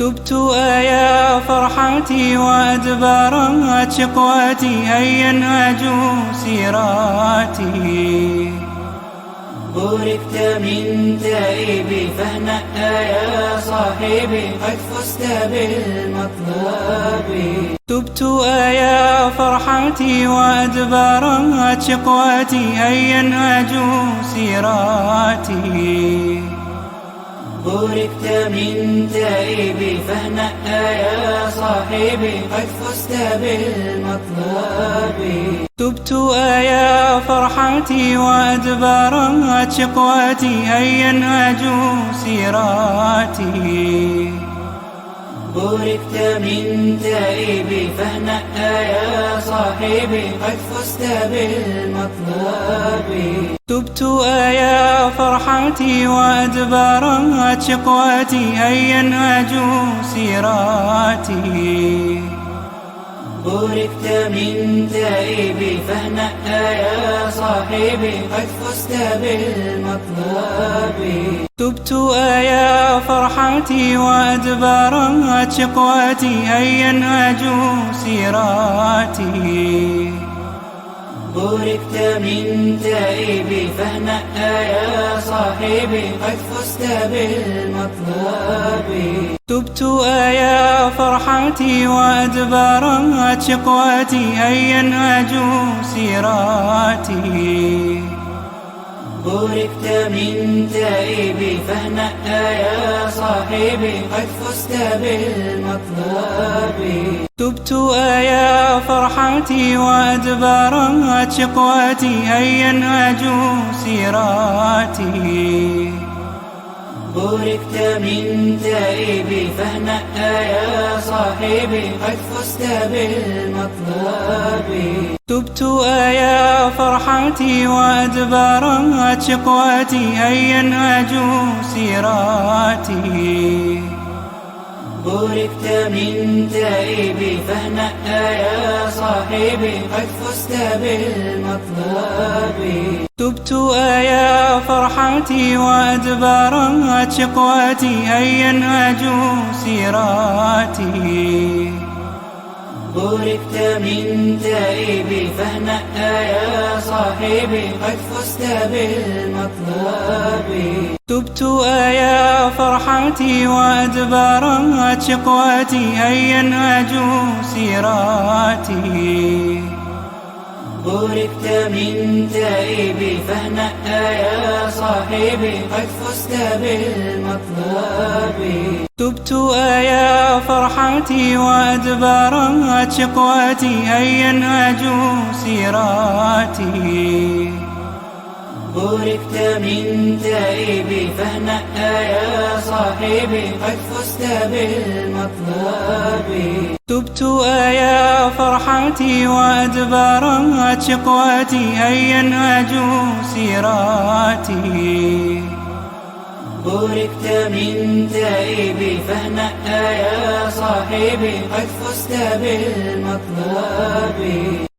تبت يا فرحتي وأدبرت شقوتي، هيا انهجوا سيراتي. بوركت من تائبي فاهنأ يا صاحبي، قد فزت بالمطلب. تبت يا فرحتي وأدبرت شقوتي، هيا انهجوا سيراتي. بوركت من تائبي فاهنأ يا صاحبي، قد فزت بالمطلب. تبت يا فرحتي وأدبرت شقوتي، هيا انهجوا سيراتي. بوركت من تائبي فاهنأ يا صاحبي، قد فزت بالمطلب. تبت يا فرحتي وأدبرت شقوتي، هيا انهجوا سيراتي. بوركت من تائبي فاهنأ يا صاحبي، قد فزت بالمطلب. تبت يا فرحتي وأدبرت شقوتي، هيا انهجوا سيراتي. بوركت من تائبي فاهنأ يا صاحبي، قد فزت بالمطلب. تبت يا فرحتي وأدبرت شقوتي، هيا انهجوا سيراتي. بوركت من تائبي فاهنأ يا صاحبي، قد فزت بالمطلب. تبت يا فرحتي وأدبرت شقوتي، هيا انهجوا سيراتي. بوركت من تائبي فاهنأ يا صاحبي، قد فزت بالمطلب. تبت يا فرحتي وأدبرت شقوتي، هيا انهجوا سيراتي. بوركت من تائبي فاهنأ يا صاحبي، قد فزت بالمطلب. تبت يا فرحتي وأدبرت شقوتي، هيا انهجوا سيراتي. بوركت من تائبي فاهنأ يا صاحبي، قد فزت بالمطلب. تبت يا فرحتي وأدبرت شقوتي، هيا انهجوا سيراتي. بوركت من تائبي فاهنأ يا صاحبي، قد فزت بالمطلب. تبت يا فرحتي وأدبرت شقوتي، هيا انهجوا سيراتي. بوركت من تائبي فاهنأ يا صاحبي، قد فزت بالمطلب. تبت يا فرحتي وأدبرت شقوتي، هيا انهجوا سيراتي. بوركت من تائبي فاهنأ يا صاحبي، قد فزت بالمطلب.